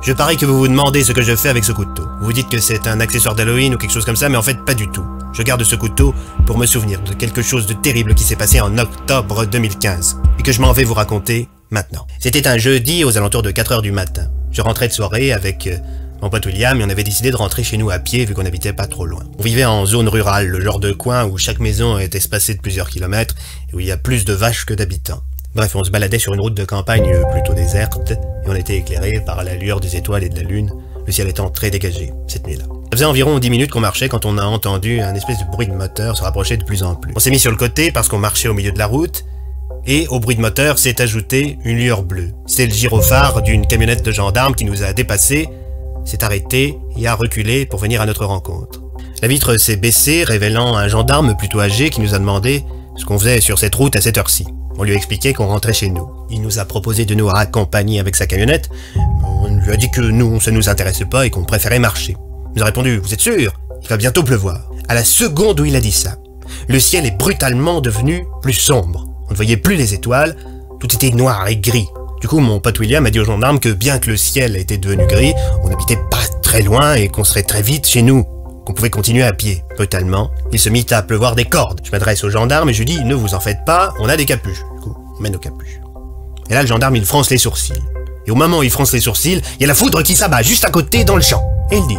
Je parie que vous vous demandez ce que je fais avec ce couteau. Vous vous dites que c'est un accessoire d'Halloween ou quelque chose comme ça, mais en fait pas du tout. Je garde ce couteau pour me souvenir de quelque chose de terrible qui s'est passé en octobre 2015 et que je m'en vais vous raconter maintenant. C'était un jeudi aux alentours de 4 heures du matin. Je rentrais de soirée avec mon pote William et on avait décidé de rentrer chez nous à pied vu qu'on habitait pas trop loin. On vivait en zone rurale, le genre de coin où chaque maison est espacée de plusieurs kilomètres et où il y a plus de vaches que d'habitants. Bref, on se baladait sur une route de campagne plutôt déserte, et on était éclairé par la lueur des étoiles et de la lune, le ciel étant très dégagé, cette nuit-là. Ça faisait environ 10 minutes qu'on marchait quand on a entendu un espèce de bruit de moteur se rapprocher de plus en plus. On s'est mis sur le côté parce qu'on marchait au milieu de la route, et au bruit de moteur s'est ajoutée une lueur bleue. C'était le gyrophare d'une camionnette de gendarmes qui nous a dépassés, s'est arrêté et a reculé pour venir à notre rencontre. La vitre s'est baissée, révélant un gendarme plutôt âgé qui nous a demandé ce qu'on faisait sur cette route à cette heure-ci. On lui a expliqué qu'on rentrait chez nous. Il nous a proposé de nous raccompagner avec sa camionnette. On lui a dit que nous, ça nous intéressait pas et qu'on préférait marcher. Il nous a répondu, vous êtes sûr? Il va bientôt pleuvoir. À la seconde où il a dit ça, le ciel est brutalement devenu plus sombre. On ne voyait plus les étoiles, tout était noir et gris. Du coup, mon pote William a dit aux gendarmes que bien que le ciel était devenu gris, on n'habitait pas très loin et qu'on serait très vite chez nous, qu'on pouvait continuer à pied. Brutalement, il se mit à pleuvoir des cordes. Je m'adresse au gendarme et je lui dis, ne vous en faites pas, on a des capuches. Du coup, il mène nos capuches. Et là, le gendarme, il fronce les sourcils. Et au moment où il fronce les sourcils, il y a la foudre qui s'abat juste à côté dans le champ. Et il dit,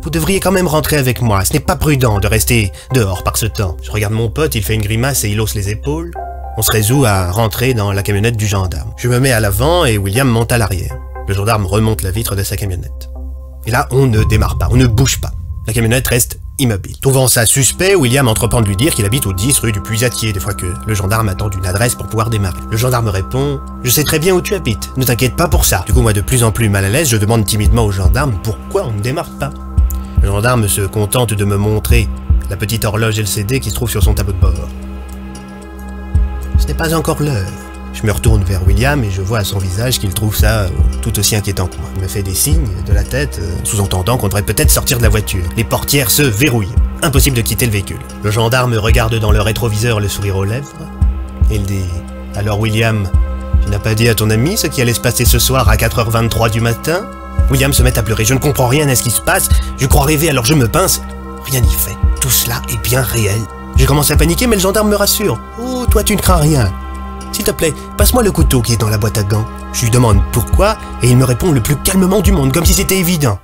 vous devriez quand même rentrer avec moi, ce n'est pas prudent de rester dehors par ce temps. Je regarde mon pote, il fait une grimace et il hausse les épaules. On se résout à rentrer dans la camionnette du gendarme. Je me mets à l'avant et William monte à l'arrière. Le gendarme remonte la vitre de sa camionnette. Et là, on ne démarre pas, on ne bouge pas. La camionnette reste immobile. Trouvant ça suspect, William entreprend de lui dire qu'il habite au 10 rue du Puisatier, des fois que le gendarme attend une adresse pour pouvoir démarrer. Le gendarme répond « Je sais très bien où tu habites, ne t'inquiète pas pour ça ». Du coup, moi de plus en plus mal à l'aise, je demande timidement au gendarme pourquoi on ne démarre pas. Le gendarme se contente de me montrer la petite horloge LCD qui se trouve sur son tableau de bord. Ce n'est pas encore l'heure. Je me retourne vers William et je vois à son visage qu'il trouve ça tout aussi inquiétant que moi. Il me fait des signes de la tête, sous-entendant qu'on devrait peut-être sortir de la voiture. Les portières se verrouillent. Impossible de quitter le véhicule. Le gendarme regarde dans le rétroviseur le sourire aux lèvres. Et il dit « Alors William, tu n'as pas dit à ton ami ce qui allait se passer ce soir à 4h23 du matin ?» William se met à pleurer. Je ne comprends rien à ce qui se passe. Je crois rêver alors je me pince. Rien n'y fait. Tout cela est bien réel. Je commence à paniquer mais le gendarme me rassure. « Oh, toi tu ne crains rien. S'il te plaît, passe-moi le couteau qui est dans la boîte à gants. » Je lui demande pourquoi, et il me répond le plus calmement du monde, comme si c'était évident.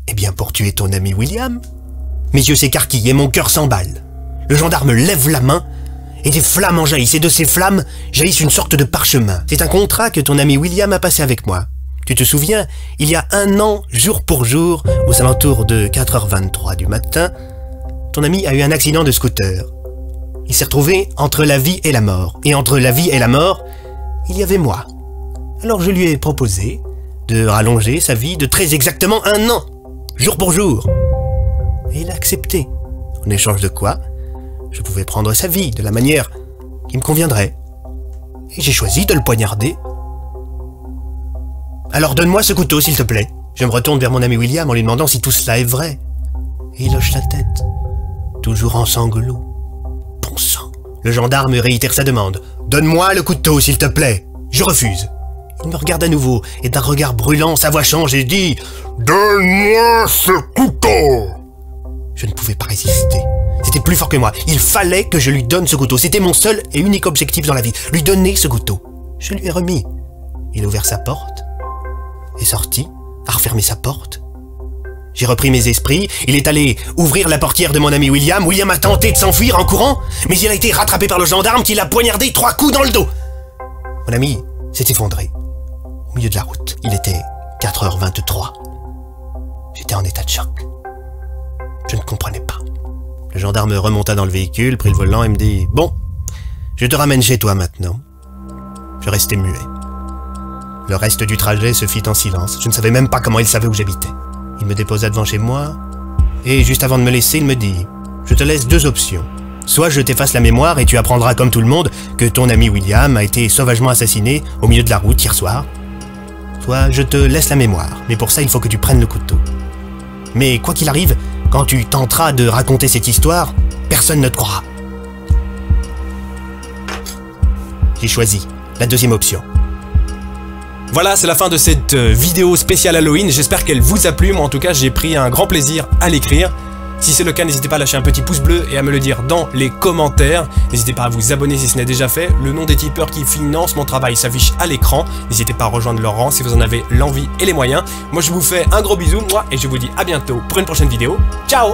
Eh bien, pour tuer ton ami William. Mes yeux s'écarquillent et mon cœur s'emballe. Le gendarme lève la main, et des flammes en jaillissent, et de ces flammes jaillissent une sorte de parchemin. C'est un contrat que ton ami William a passé avec moi. Tu te souviens, il y a 1 an, jour pour jour, aux alentours de 4h23 du matin, ton ami a eu un accident de scooter. Il s'est retrouvé entre la vie et la mort. Et entre la vie et la mort, il y avait moi. Alors je lui ai proposé de rallonger sa vie de très exactement 1 an, jour pour jour. Et il a accepté. En échange de quoi, je pouvais prendre sa vie de la manière qui me conviendrait. Et j'ai choisi de le poignarder. Alors donne-moi ce couteau, s'il te plaît. Je me retourne vers mon ami William en lui demandant si tout cela est vrai. Et il hoche la tête, toujours en sanglots. Bon sang. Le gendarme réitère sa demande. « Donne-moi le couteau, s'il te plaît !» Je refuse. Il me regarde à nouveau, et d'un regard brûlant, sa voix change et dit « Donne-moi ce couteau !» Je ne pouvais pas résister. C'était plus fort que moi. Il fallait que je lui donne ce couteau. C'était mon seul et unique objectif dans la vie. Lui donner ce couteau. Je lui ai remis. Il a ouvert sa porte, est sorti, a refermé sa porte. J'ai repris mes esprits, il est allé ouvrir la portière de mon ami William. William a tenté de s'enfuir en courant, mais il a été rattrapé par le gendarme qui l'a poignardé 3 coups dans le dos. Mon ami s'est effondré au milieu de la route. Il était 4h23. J'étais en état de choc. Je ne comprenais pas. Le gendarme remonta dans le véhicule, prit le volant et me dit « Bon, je te ramène chez toi maintenant. » Je restais muet. Le reste du trajet se fit en silence. Je ne savais même pas comment il savait où j'habitais. Il me déposa devant chez moi, et juste avant de me laisser, il me dit « Je te laisse 2 options. Soit je t'efface la mémoire et tu apprendras comme tout le monde que ton ami William a été sauvagement assassiné au milieu de la route hier soir. Soit je te laisse la mémoire, mais pour ça il faut que tu prennes le couteau. Mais quoi qu'il arrive, quand tu tenteras de raconter cette histoire, personne ne te croira. » J'ai choisi la 2e option. Voilà, c'est la fin de cette vidéo spéciale Halloween. J'espère qu'elle vous a plu. Moi, en tout cas, j'ai pris un grand plaisir à l'écrire. Si c'est le cas, n'hésitez pas à lâcher un petit pouce bleu et à me le dire dans les commentaires. N'hésitez pas à vous abonner si ce n'est déjà fait. Le nom des tipeurs qui financent mon travail s'affiche à l'écran. N'hésitez pas à rejoindre leur rang si vous en avez l'envie et les moyens. Moi, je vous fais un gros bisou, et je vous dis à bientôt pour une prochaine vidéo. Ciao!